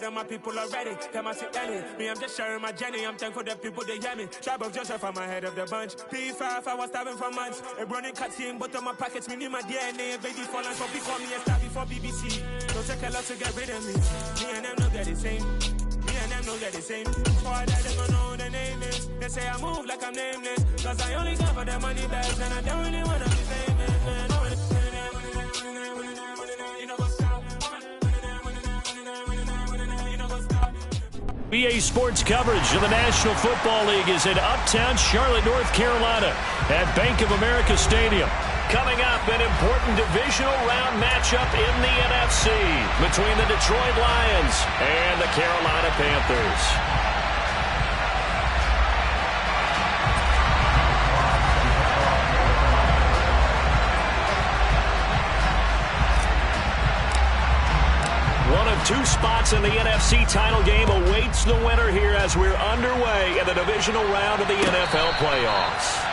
of my people already. Tell my sick belly. Me, I'm just sharing my journey. I'm thankful that people, they hear me. Tribe of Joseph, I'm ahead of the bunch. P5, I was starving for months. A running cutscene, but on my pockets, me need my DNA. Baby, for lunch, so call me a star before BBC. Don't take a lot to get rid of me. Me and them know that the same. Me and them know that the same. Before I die, they gon' know who the name is. They say I move like I'm nameless. Cause I only care for the money bags. And I don't really wanna be famous, man. BA Sports coverage of the National Football League is in uptown Charlotte, North Carolina at Bank of America Stadium. Coming up, an important divisional round matchup in the NFC between the Detroit Lions and the Carolina Panthers. Two spots in the NFC title game awaits the winner here as we're underway in the divisional round of the NFL Playoffs.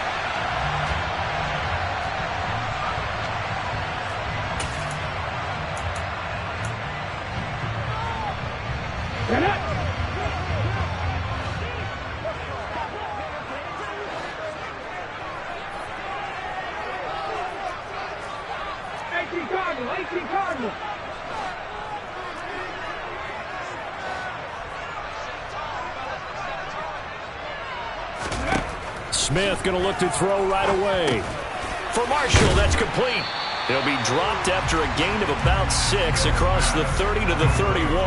Cardinal. Smith going to look to throw right away. For Marshall, that's complete. He'll be dropped after a gain of about 6 across the 30 to the 31.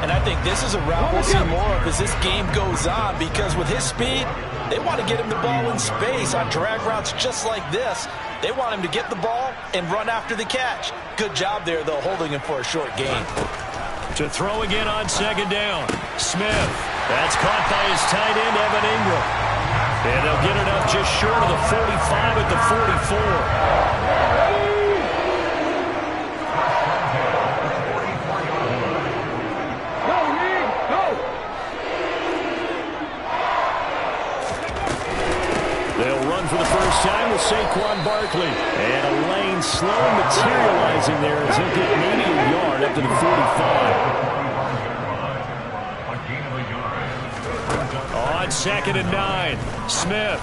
And I think this is a route we'll see more of as this game goes on, because with his speed, they want to get him the ball in space on drag routes just like this. They want him to get the ball and run after the catch. Good job there, though, holding him for a short gain. To throw again on second down. Smith. That's caught by his tight end, Evan Ingram. And they'll get it up just short of the 45 at the 44. They'll run for the first time with Saquon Barkley. And a lane slow materializing there as he'll get maybe a yard up to the 45. On 2nd and 9, Smith.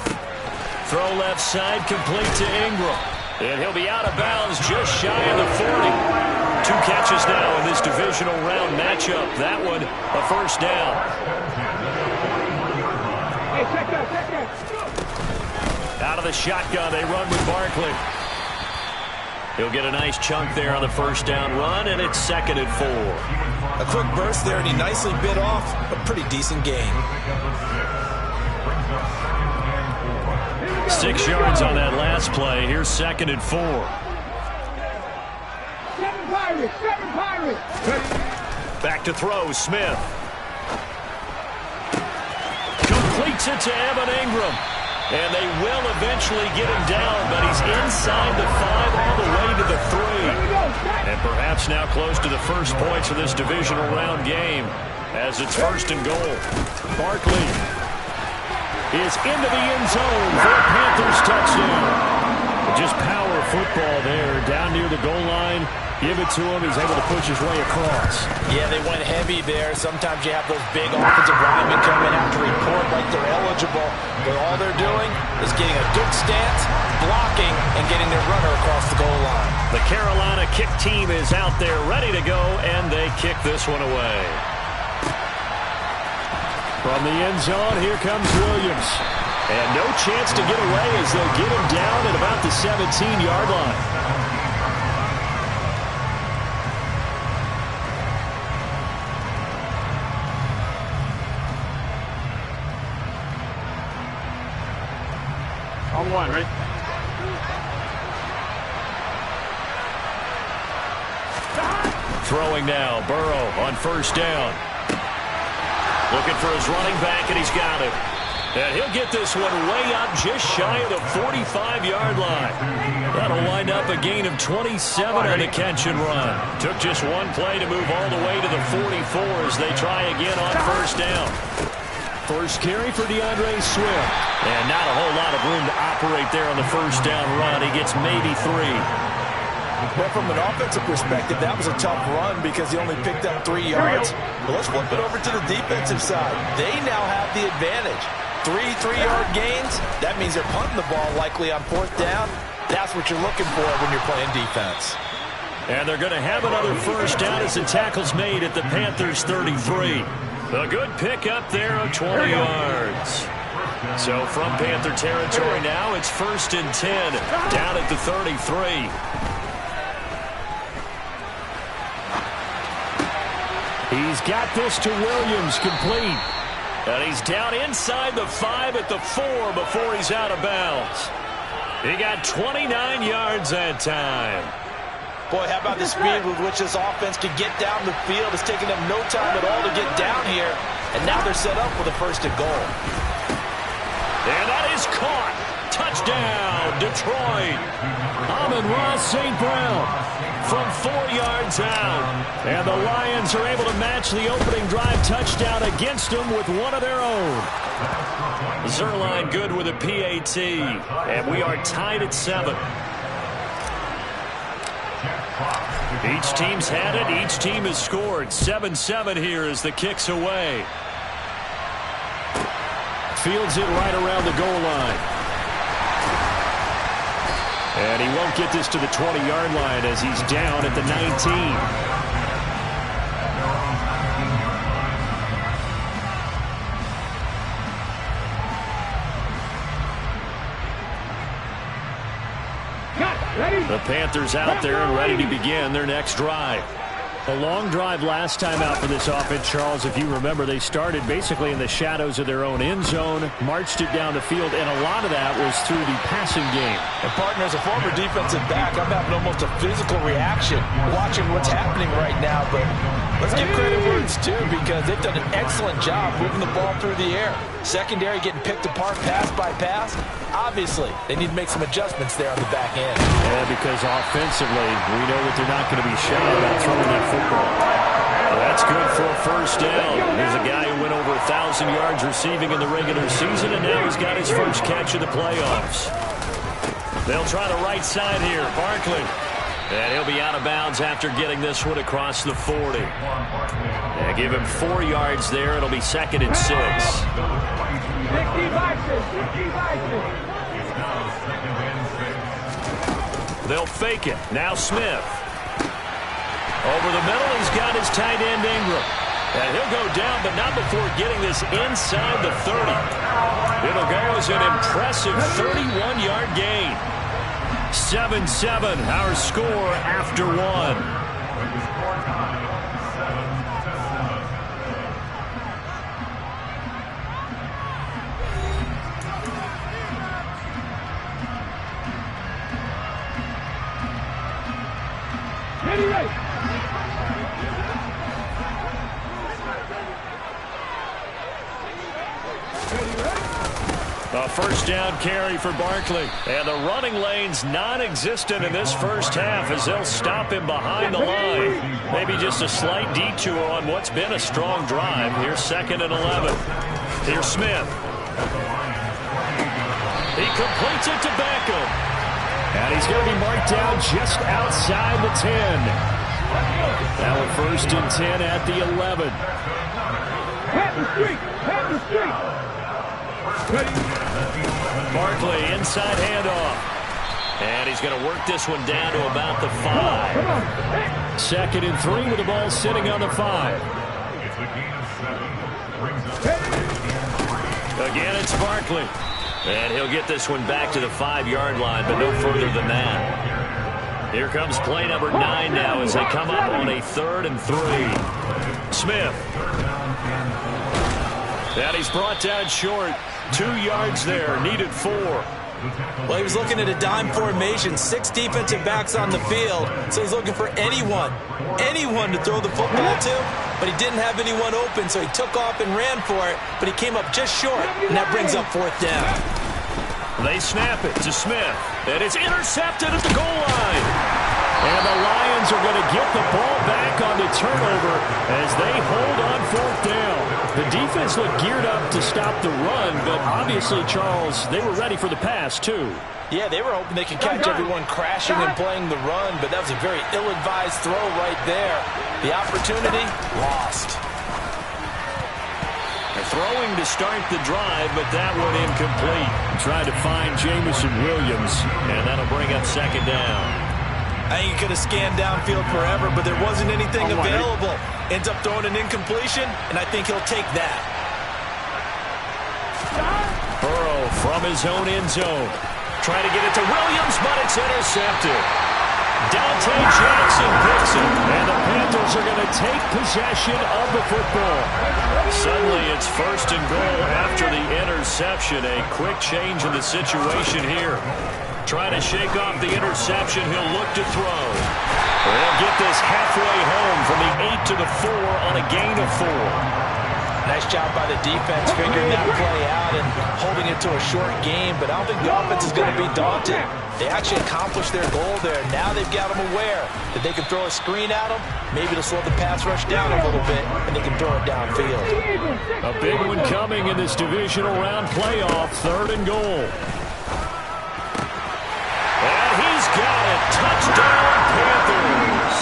Throw left side, complete to Ingram. And he'll be out of bounds just shy of the 40. 2 catches now in this divisional round matchup. That one, a first down. Out of the shotgun, they run with Barkley. He'll get a nice chunk there on the first down run, and it's 2nd and 4. A quick burst there, and he nicely bit off a pretty decent gain. 6 yards on that last play. Here's 2nd and 4. 7 Pirates. Back to throw, Smith. Completes it to Evan Ingram. And they will eventually get him down, but he's inside the 5 all the way to the 3. And perhaps now close to the first points of this divisional round game as it's 1st and goal. Barkley is into the end zone for a Panthers touchdown. Just power football there, down near the goal line. Give it to him. He's able to push his way across. Yeah, they went heavy there. Sometimes you have those big offensive linemen come in after report like they're eligible. But all they're doing is getting a good stance, blocking, and getting their runner across the goal line. The Carolina kick team is out there ready to go, and they kick this one away. From the end zone, here comes Williams. And no chance to get away as they'll get him down at about the 17-yard line. On 1, right? Throwing now, Burrow on first down. Looking for his running back, and he's got it. And he'll get this one way up just shy of the 45-yard line. That'll wind up a gain of 27 on the catch and run. Took just one play to move all the way to the 44 as they try again on first down. First carry for DeAndre Swift. And not a whole lot of room to operate there on the first down run. He gets maybe 3. Well, from an offensive perspective, that was a tough run because he only picked up 3 yards. But let's flip it over to the defensive side. They now have the advantage. 3 3-yard gains. That means they're punting the ball likely on 4th down. That's what you're looking for when you're playing defense. And they're going to have another first down as the tackle's made at the Panthers' 33. A good pickup there of 20 yards. So from Panther territory now, it's 1st and 10 down at the 33. He's got this to Williams, complete. And he's down inside the 5 at the 4 before he's out of bounds. He got 29 yards that time. Boy, how about the speed with which this offense can get down the field? It's taking them no time at all to get down here. And now they're set up for the 1st and goal. And that is caught. Touchdown, Detroit. Amon-Ra St. Brown from 4 yards out. And the Lions are able to match the opening drive touchdown against them with one of their own. Zerline good with a PAT. And we are tied at 7. Each team's had it. Each team has scored. 7-7 here as the kick's away. Fields it right around the goal line. And he won't get this to the 20-yard line as he's down at the 19. The Panthers out there and ready to begin their next drive. A long drive last time out for this offense, Charles. If you remember, they started basically in the shadows of their own end zone, marched it down the field, and a lot of that was through the passing game. And, partner, as a former defensive back, I'm having almost a physical reaction watching what's happening right now. But let's give credit where it's due because they've done an excellent job moving the ball through the air. Secondary getting picked apart pass by pass. Obviously, they need to make some adjustments there on the back end. Yeah, because offensively, we know that they're not going to be shy about throwing that football. Well, that's good for a first down. Here's a guy who went over 1,000 yards receiving in the regular season, and now he's got his first catch of the playoffs. They'll try the right side here. Barkley. And he'll be out of bounds after getting this one across the 40. Yeah, give him 4 yards there. It'll be 2nd and 6. They'll fake it. Now Smith. Over the middle, he's got his tight end Ingram. And he'll go down, but not before getting this inside the 30. It'll go as an impressive 31-yard gain. 7-7, our score after 1. A first down carry for Barkley. And the running lane's non-existent in this first half as they'll stop him behind the line. Maybe just a slight detour on what's been a strong drive. Here's 2nd and 11. Here's Smith. He completes it to Beckham. And he's going to be marked down just outside the 10. Now a 1st and 10 at the 11. Barkley, inside handoff. And he's going to work this one down to about the 5. 2nd and 3 with the ball sitting on the 5. Again, it's Barkley. And he'll get this one back to the 5-yard line, but no further than that. Here comes play number 9 now as they come up on a 3rd and 3. Smith. And he's brought down short. 2 yards there, needed 4. Well, he was looking at a dime formation, 6 defensive backs on the field, so he's looking for anyone to throw the football to, but he didn't have anyone open, so he took off and ran for it, but he came up just short, and that brings up 4th down. They snap it to Smith, and it's intercepted at the goal line. And the Lions are going to get the ball back on the turnover as they hold on 4th down. The defense looked geared up to stop the run, but obviously, Charles, they were ready for the pass, too. Yeah, they were hoping they could catch everyone crashing and playing the run, but that was a very ill-advised throw right there. The opportunity, lost. They're throwing to start the drive, but that one incomplete. Tried to find Jamison Williams, and that'll bring up second down. I think he could have scanned downfield forever, but there wasn't anything available. Ends up throwing an incompletion, and I think he'll take that. Burrow from his own end zone. Trying to get it to Williams, but it's intercepted. Dante Jackson picks it, and the Panthers are going to take possession of the football. Suddenly, it's first and goal after the interception. A quick change in the situation here. Trying to shake off the interception, he'll look to throw. They'll get this halfway home from the 8 to the 4 on a gain of 4. Nice job by the defense figuring that play out and holding it to a short game, but I don't think the offense is going to be daunted. They actually accomplished their goal there. Now they've got them aware that they can throw a screen at them. Maybe to slow the pass rush down a little bit, and they can throw it downfield. A big one coming in this divisional round playoff, 3rd and goal. And he's got it. Touchdown, Panthers.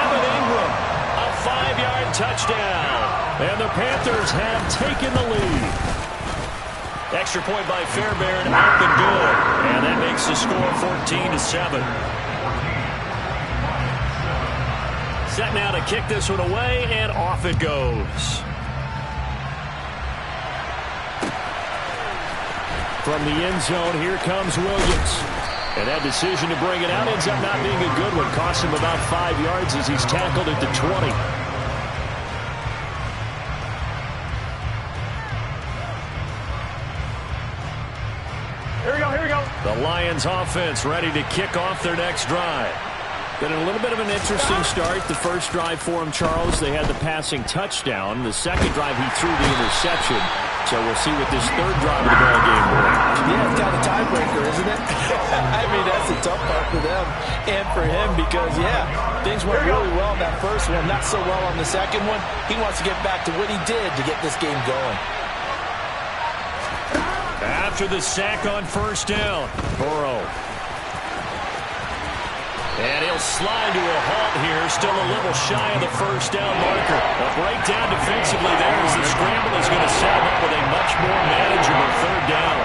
Evan Ingram, a 5-yard touchdown. And the Panthers have taken the lead. Extra point by Fairbairn, up and good. And that makes the score 14-7. Set now to kick this one away, and off it goes. From the end zone, here comes Williams. And that decision to bring it out ends up not being a good one. Cost him about 5 yards as he's tackled at the 20. The Lions offense ready to kick off their next drive. Been a little bit of an interesting start. The first drive for him, Charles, they had the passing touchdown. The second drive, he threw the interception. So we'll see what this third drive of the ball game brings. Yeah, it's kind of a tiebreaker, isn't it? I mean, that's the tough part for them and for him because, yeah, things went really well in that first one, not so well on the second one. He wants to get back to what he did to get this game going. After the sack on first down, Burrow. And he'll slide to a halt here, still a little shy of the first down marker. A breakdown defensively there as the scramble is going to set him up with a much more manageable third down.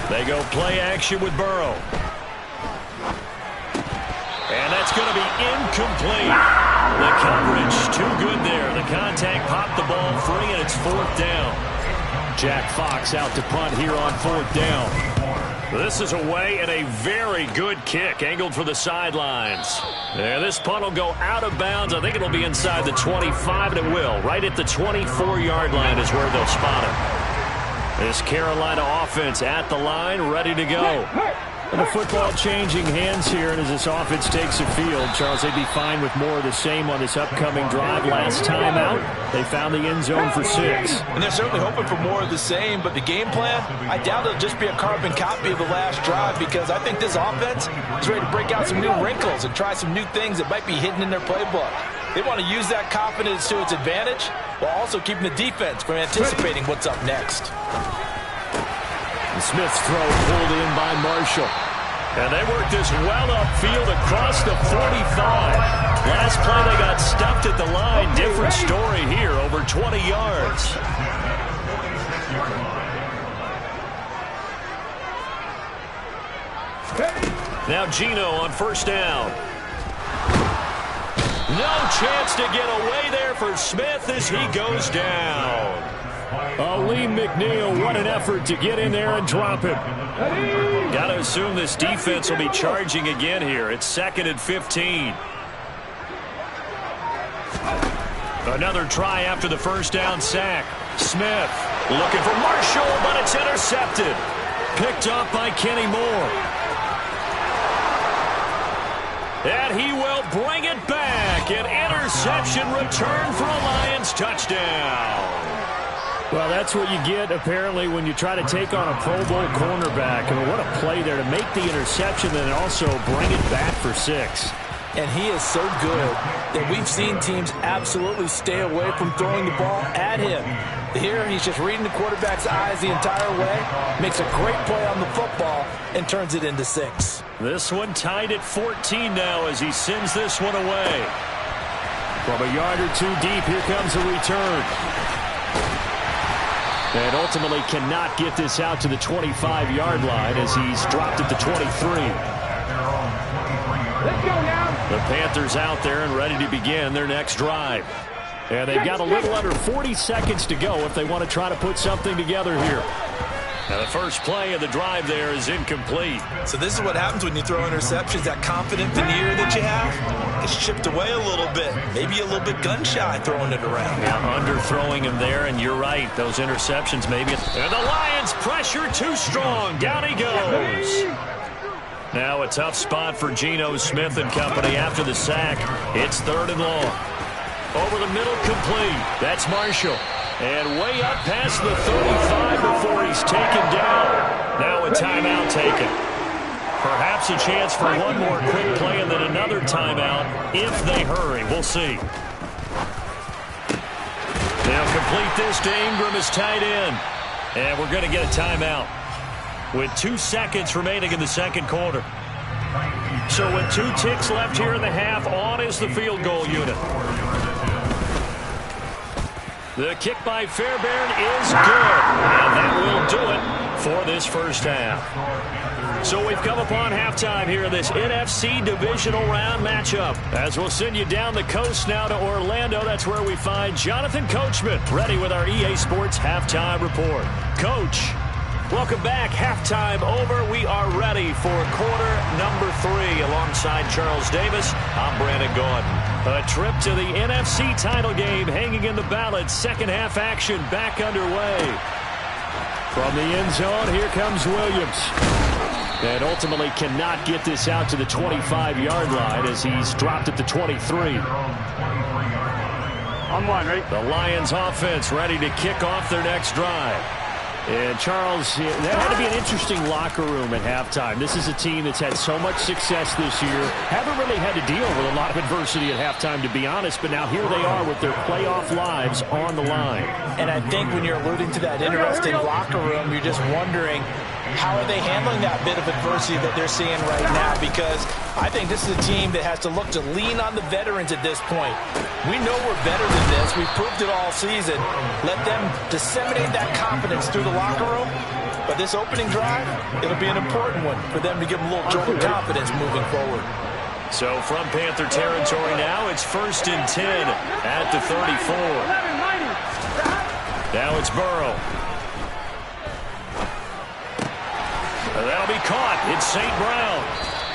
They go play action with Burrow. And that's going to be incomplete. The coverage too good there. The contact popped the ball free, and it's 4th down. Jack Fox out to punt here on 4th down. This is away and a very good kick angled for the sidelines. And this punt will go out of bounds. I think it'll be inside the 25, and it will. Right at the 24-yard line is where they'll spot it. This Carolina offense at the line, ready to go. And the football changing hands here, and as this offense takes the field, Charles, they'd be fine with more of the same on this upcoming drive. Last time out, they found the end zone for 6. And they're certainly hoping for more of the same, but the game plan, I doubt it'll just be a carbon copy of the last drive because I think this offense is ready to break out some new wrinkles and try some new things that might be hidden in their playbook. They want to use that confidence to its advantage while also keeping the defense from anticipating what's up next. Smith's throw pulled in by Marshall. And they worked this well upfield across the 45. Last play they got stuffed at the line. Different story here, over 20 yards. Now Geno on first down. No chance to get away there for Smith as he goes down. Lee McNeil, what an effort to get in there and drop him. Got to assume this defense will be charging again here. It's 2nd and 15. Another try after the first down sack. Smith looking for Marshall, but it's intercepted. Picked up by Kenny Moore. And he will bring it back. An interception return for a Lions touchdown. Well, that's what you get, apparently, when you try to take on a Pro Bowl cornerback. I mean, what a play there to make the interception and also bring it back for 6. And he is so good that we've seen teams absolutely stay away from throwing the ball at him. Here, he's just reading the quarterback's eyes the entire way, makes a great play on the football, and turns it into 6. This one tied at 14 now as he sends this one away. From a yard or two deep, here comes a return. And ultimately cannot get this out to the 25-yard line as he's dropped at the 23. Let's go now. The Panthers out there and ready to begin their next drive. And they've got a little under 40 seconds to go if they want to try to put something together here. Now the first play of the drive there is incomplete. So this is what happens when you throw interceptions. That confident veneer that you have gets chipped away a little bit. Maybe a little bit gun-shy throwing it around. Now underthrowing him there, and you're right. Those interceptions maybe. And the Lions pressure too strong. Down he goes. Now a tough spot for Geno Smith and company after the sack. It's 3rd and long. Over the middle, complete. That's Marshall. And way up past the 35 before he's taken down. Now a timeout taken. Perhaps a chance for one more quick play and then another timeout if they hurry. We'll see. They'll complete this to Ingram as tight end. And we're going to get a timeout with 2 seconds remaining in the second quarter. So with 2 ticks left here in the half, on is the field goal unit. The kick by Fairbairn is good, and that will do it for this first half. So we've come upon halftime here in this NFC divisional round matchup. As we'll send you down the coast now to Orlando, that's where we find Jonathan Coachman, ready with our EA Sports Halftime Report. Coach, welcome back. Halftime over. We are ready for quarter number 3 alongside Charles Davis. I'm Brandon Gordon. A trip to the NFC title game hanging in the balance. Second half action back underway. From the end zone, here comes Williams. And ultimately cannot get this out to the 25-yard line as he's dropped at the 23. On one, right? The Lions offense ready to kick off their next drive. And Charles, that had to be an interesting locker room at halftime. This is a team that's had so much success this year. Haven't really had to deal with a lot of adversity at halftime, to be honest. But now here they are with their playoff lives on the line. And I think when you're alluding to that interesting locker room, you're just wondering, how are they handling that bit of adversity that they're seeing right now? Because I think this is a team that has to look to lean on the veterans at this point. We know we're better than this. We've proved it all season. Let them disseminate that confidence through the locker room. But this opening drive, it'll be an important one for them to give them a little jolt of confidence moving forward. So from Panther territory now, it's 1st and 10 at the 34. Now it's Burrow. That'll be caught. It's St. Brown.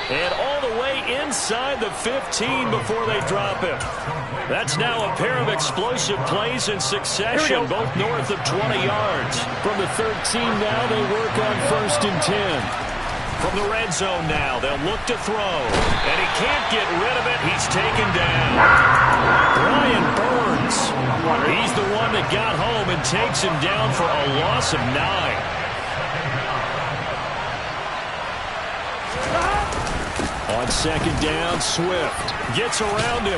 And all the way inside the 15 before they drop him. That's now a pair of explosive plays in succession, both north of 20 yards. From the 13 now, they work on 1st and 10. From the red zone now, they'll look to throw. And he can't get rid of it. He's taken down. Brian Burns. He's the one that got home and takes him down for a loss of 9. On 2nd down, Swift gets around him.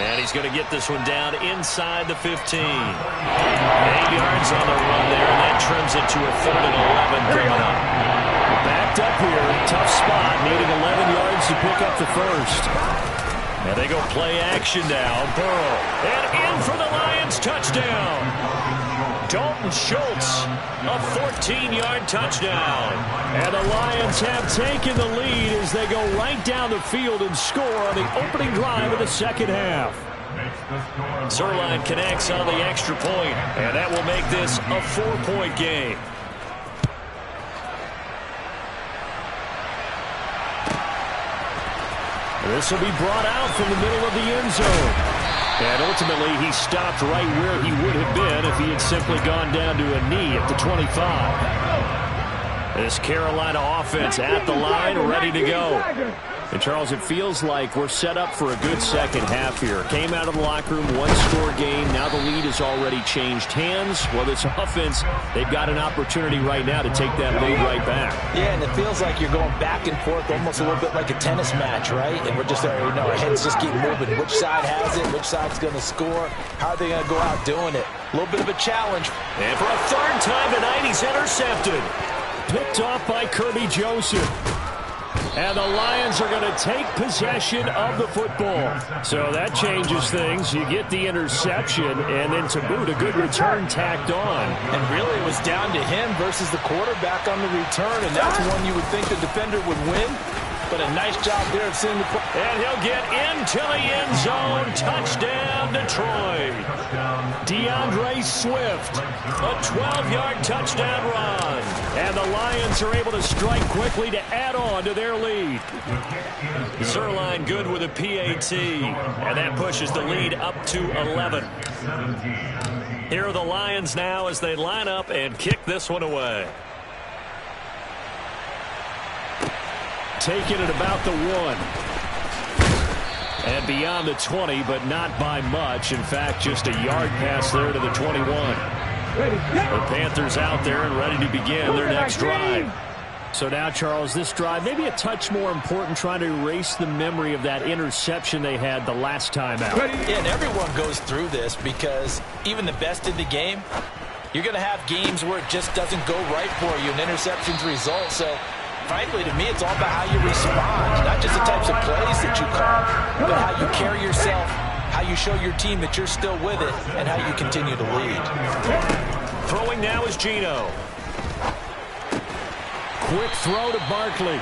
And he's going to get this one down inside the 15. 8 yards on the run there, and that trims it to a 3rd and 11 coming up. Backed up here, tough spot, needing 11 yards to pick up the first. And they go play action now. Burrow, and in for the Lions, touchdown. Dalton Schultz, a 14-yard touchdown. And the Lions have taken the lead as they go right down the field and score on the opening drive of the second half. Zerline connects on the extra point, and that will make this a 4-point game. This will be brought out from the middle of the end zone. And ultimately, he stopped right where he would have been if he had simply gone down to a knee at the 25. This Carolina offense at the line, ready to go. And, Charles, it feels like we're set up for a good second half here. Came out of the locker room, one-score game. Now the lead has already changed hands. Well, this offense, they've got an opportunity right now to take that lead right back. Yeah, and it feels like you're going back and forth almost a little bit like a tennis match, right? And we're just already know our heads just keep moving. Which side has it? Which side's going to score? How are they going to go out doing it? A little bit of a challenge. And for a third time tonight, he's intercepted. Picked off by Kirby Joseph. And the Lions are going to take possession of the football. So that changes things. You get the interception, and then to boot, a good return tacked on. And really, it was down to him versus the quarterback on the return, and that's one you would think the defender would win. But a nice job there of seeing the play. And he'll get into the end zone. Touchdown, Detroit. DeAndre Swift, a 12-yard touchdown run. And the Lions are able to strike quickly to add on to their lead. Zerline good with a PAT. And that pushes the lead up to 11. Here are the Lions now as they line up and kick this one away. Taking it about the 1. And beyond the 20, but not by much. In fact, just a yard pass there to the 21. The Panthers out there and ready to begin their next drive. So now, Charles, this drive may be a touch more important, trying to erase the memory of that interception they had the last time out. Yeah, and everyone goes through this because even the best in the game, you're going to have games where it just doesn't go right for you, and interceptions result. So frankly, to me, it's all about how you respond, not just the types of plays that you call, but how you carry yourself, how you show your team that you're still with it, and how you continue to lead. Throwing now is Geno. Quick throw to Barkley.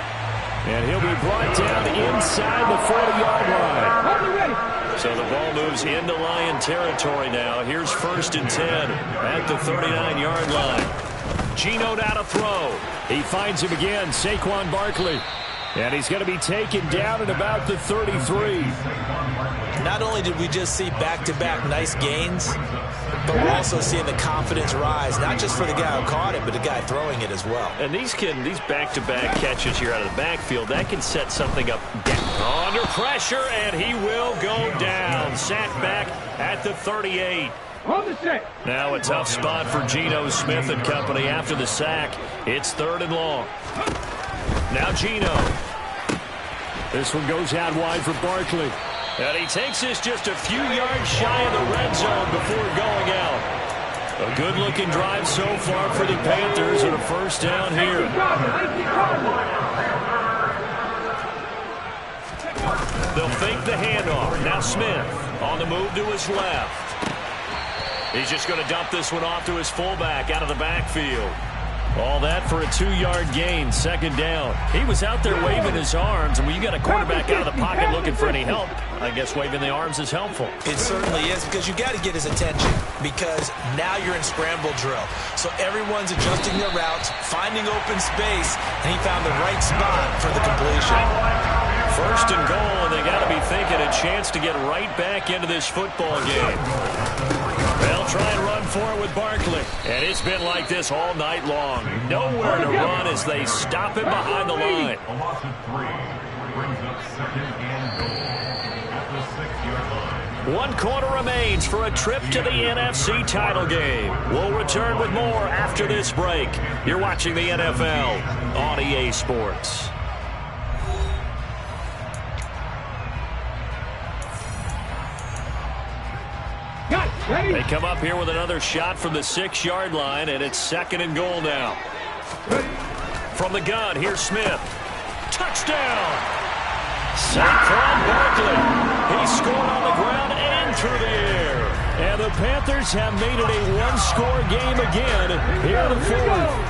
And he'll be brought down inside the 40-yard line. So the ball moves into Lion territory now. Here's 1st and 10 at the 39-yard line. Geno now to throw. He finds him again, Saquon Barkley. And he's going to be taken down at about the 33. Not only did we just see back-to-back nice gains, but we're also seeing the confidence rise, not just for the guy who caught it, but the guy throwing it as well. And these back-to-back catches here out of the backfield, that can set something up under pressure, and he will go down. Sacked back at the 38. Now a tough spot for Geno Smith and company after the sack. It's 3rd and long. Now Geno. This one goes out wide for Barkley. And he takes this just a few yards shy of the red zone before going out. A good-looking drive so far for the Panthers and a 1st down here. They'll fake the handoff. Now Smith on the move to his left. He's just going to dump this one off to his fullback out of the backfield. All that for a 2-yard gain, 2nd down. He was out there waving his arms, and when you got a quarterback out of the pocket looking for any help, I guess waving the arms is helpful. It certainly is, because you got to get his attention, because now you're in scramble drill. So everyone's adjusting their routes, finding open space, and he found the right spot for the completion. 1st and goal, and they got to be thinking a chance to get right back into this football game. They'll try and run for it with Barkley. And it's been like this all night long. Nowhere to run as they stop him behind the line. One quarter remains for a trip to the NFC title game. We'll return with more after this break. You're watching the NFL on EA Sports. They come up here with another shot from the 6-yard line, and it's 2nd and goal now. From the gun, here's Smith. Touchdown! Saquon Barkley. He scored on the ground and through the air. And the Panthers have made it a one-score game again here in the 4th.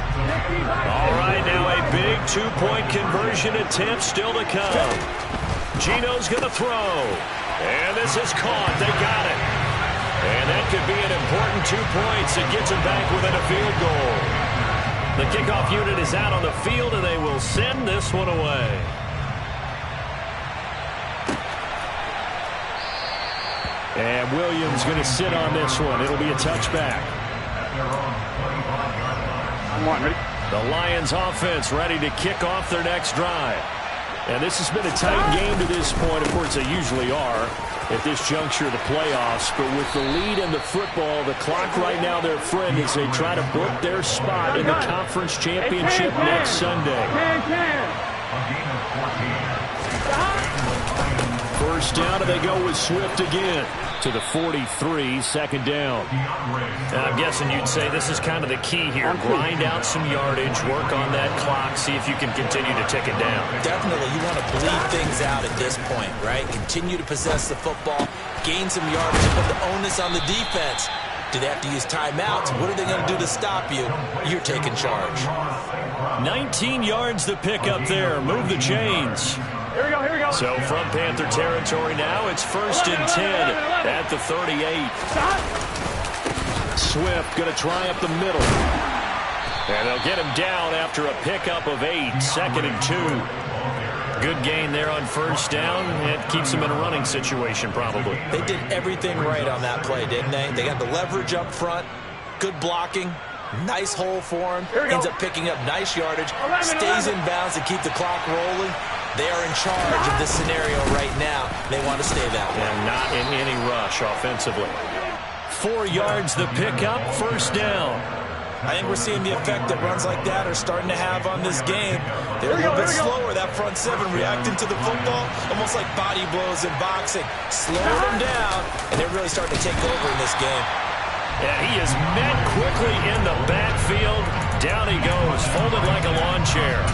All right, now a big 2-point conversion attempt still to come. Geno's going to throw. And this is caught. They got it. And that could be an important 2 points. It gets them back within a field goal. The kickoff unit is out on the field, and they will send this one away. And Williams going to sit on this one. It'll be a touchback. I'm on, ready? The Lions offense ready to kick off their next drive. And this has been a tight game to this point. Of course, they usually are at this juncture of the playoffs. But with the lead in the football, the clock right now their friend as they try to book their spot in the conference championship next Sunday. First down, and they go with Swift again to the 43, second down. And I'm guessing you'd say this is kind of the key here. Grind out some yardage, work on that clock, see if you can continue to tick it down. Definitely, you want to bleed things out at this point, right? Continue to possess the football, gain some yardage, and put the onus on the defense. Do they have to use timeouts? What are they going to do to stop you? You're taking charge. 19 yards to pick up there. Move the chains. Here we go, here we go. So from Panther territory now, it's 1st and 10 at the 38. Swift going to try up the middle. And they'll get him down after a pickup of 8, 2nd and 2. Good gain there on first down. It keeps them in a running situation probably. They did everything right on that play, didn't they? They got the leverage up front, good blocking, nice hole for him. Ends up picking up nice yardage, stays in bounds to keep the clock rolling. They are in charge of this scenario right now. They want to stay that way. And not in any rush offensively. 4 yards the pickup, first down. I think we're seeing the effect that runs like that are starting to have on this game. They're a little bit slower, that front seven, reacting to the football, almost like body blows in boxing. Slow them down, and they're really starting to take over in this game. And he is met quickly in the backfield. Down he goes, folded like a lawn chair.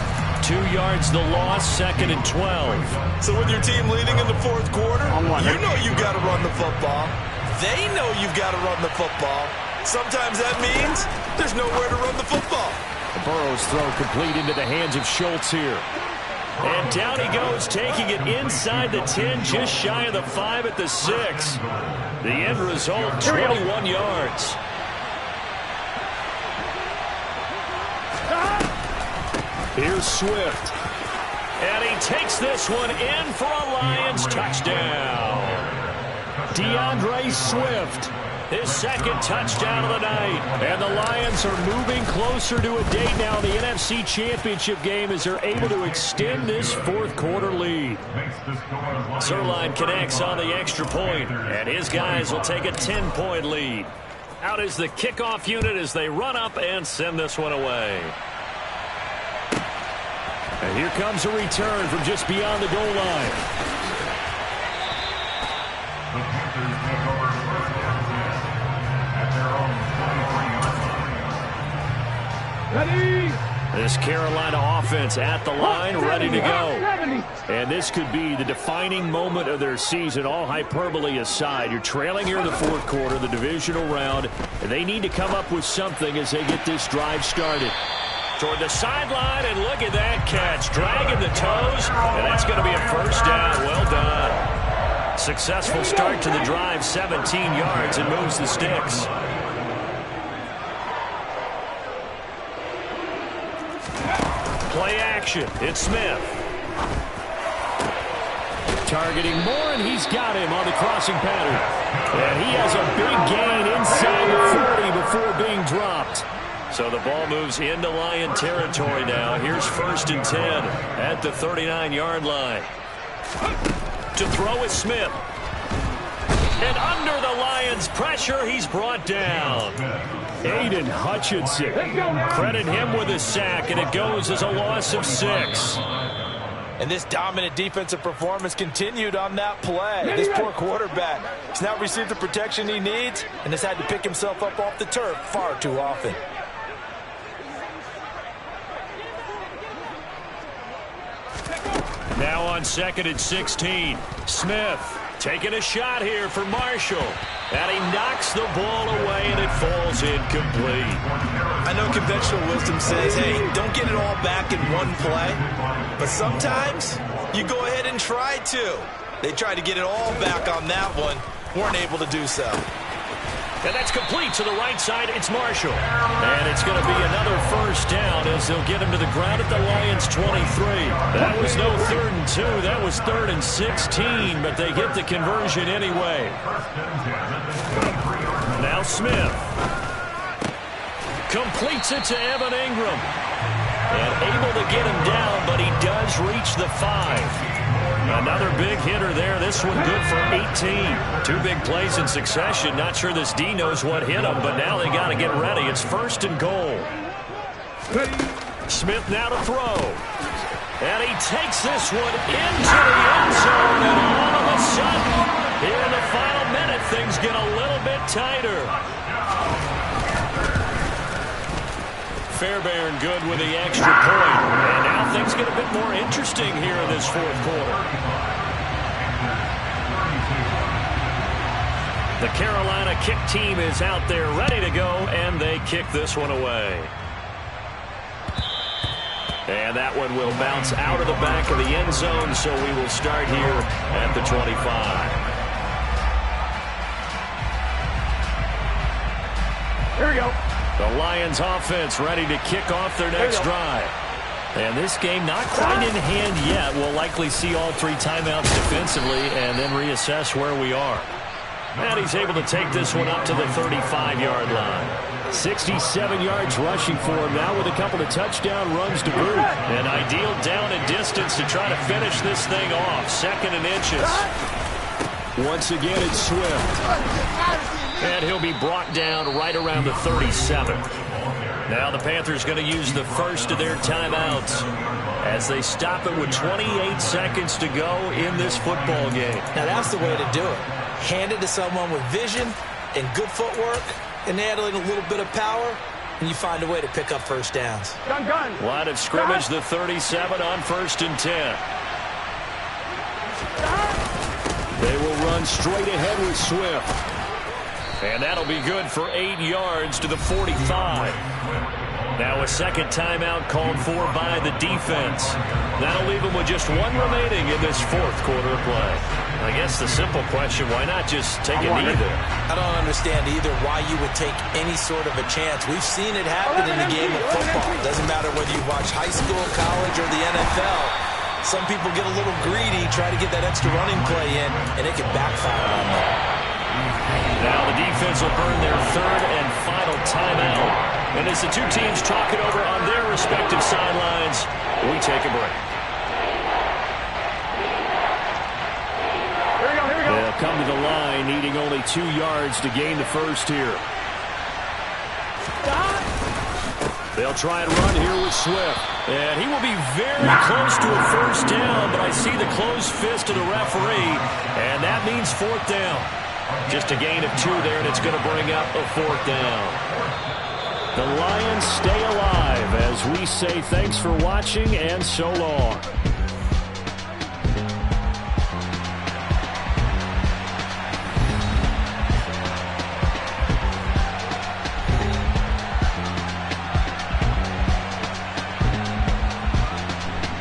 2 yards the loss, 2nd and 12. So with your team leading in the fourth quarter, you know you've got to run the football. They know you've got to run the football. Sometimes that means there's nowhere to run the football. Burrow's throw complete into the hands of Schultz here. And down he goes, taking it inside the 10, just shy of the 5 at the 6. The end result, 21 yards. Here's Swift. And he takes this one in for a Lions touchdown. DeAndre Swift, his 2nd touchdown of the night. And the Lions are moving closer to a date now in the NFC Championship game as they're able to extend this fourth quarter lead. Zerline connects on the extra point, and his guys will take a 10-point lead. Out is the kickoff unit as they run up and send this one away. And here comes a return from just beyond the goal line. Ready? This Carolina offense at the line, ready to go. And this could be the defining moment of their season, all hyperbole aside. You're trailing here in the fourth quarter, the divisional round, and they need to come up with something as they get this drive started. Toward the sideline, and look at that catch. Dragging the toes, and that's going to be a first down. Well done. Successful start to the drive, 17 yards, and moves the sticks. Play action. It's Smith. Targeting Moore, and he's got him on the crossing pattern. And he has a big gain inside the 40 before being dropped. So the ball moves into Lion territory now. Here's 1st and 10 at the 39-yard line. To throw is Smith. And under the Lions' pressure, he's brought down. Aiden Hutchinson. Credit him with a sack, and it goes as a loss of 6. And this dominant defensive performance continued on that play. This poor quarterback has now received the protection he needs and has had to pick himself up off the turf far too often. Now on 2nd and 16. Smith taking a shot here for Marshall. And he knocks the ball away, and it falls incomplete. I know conventional wisdom says, hey, don't get it all back in one play. But sometimes you go ahead and try to. They tried to get it all back on that one. Weren't able to do so. And that's complete to the right side. It's Marshall. And it's going to be another first down as they'll get him to the ground at the Lions' 23. That was no 3rd and 2. That was 3rd and 16, but they get the conversion anyway. Now Smith completes it to Evan Ingram. And able to get him down, but he does reach the 5. Another big hitter there. This one good for 18. 2 big plays in succession. Not sure this D knows what hit him, but now they got to get ready. It's 1st and goal. Smith now to throw. And he takes this one into the end zone. And all of a sudden, here in the final minute, things get a little bit tighter. Fairbairn good with the extra point. And now things get a bit more interesting here in this 4th quarter. The Carolina kick team is out there ready to go, and they kick this one away. And that one will bounce out of the back of the end zone, so we will start here at the 25. Here we go. The Lions offense ready to kick off their next drive. And this game not quite in hand yet. We'll likely see all 3 timeouts defensively and then reassess where we are. And he's able to take this one up to the 35-yard line. 67 yards rushing for him now with a couple of touchdown runs to boot. An ideal down and distance to try to finish this thing off. 2nd and inches. Once again, it's Swift. And he'll be brought down right around the 37. Now the Panthers going to use the first of their timeouts as they stop it with 28 seconds to go in this football game. Now that's the way to do it. Hand it to someone with vision and good footwork and handling a little bit of power, and you find a way to pick up first downs. Gun. Line of scrimmage, the 37 on 1st and 10. They will run straight ahead with Swift. And that'll be good for 8 yards to the 45. Now a second timeout called for by the defense. That'll leave them with just 1 remaining in this 4th quarter of play. I guess the simple question, why not just take a knee there? I don't understand either why you would take any sort of a chance. We've seen it happen in the game of football. It doesn't matter whether you watch high school, college, or the NFL. Some people get a little greedy, try to get that extra running play in, and it can backfire on them. Now the defense will burn their 3rd and final timeout. And as the 2 teams talk it over on their respective sidelines, we take a break. Here we go. They'll come to the line needing only 2 yards to gain the first here. They'll try and run here with Swift. And he will be very close to a first down, but I see the closed fist of the referee, and that means 4th down. Just a gain of 2 there, and it's going to bring up a 4th down. The Lions stay alive as we say thanks for watching and so long.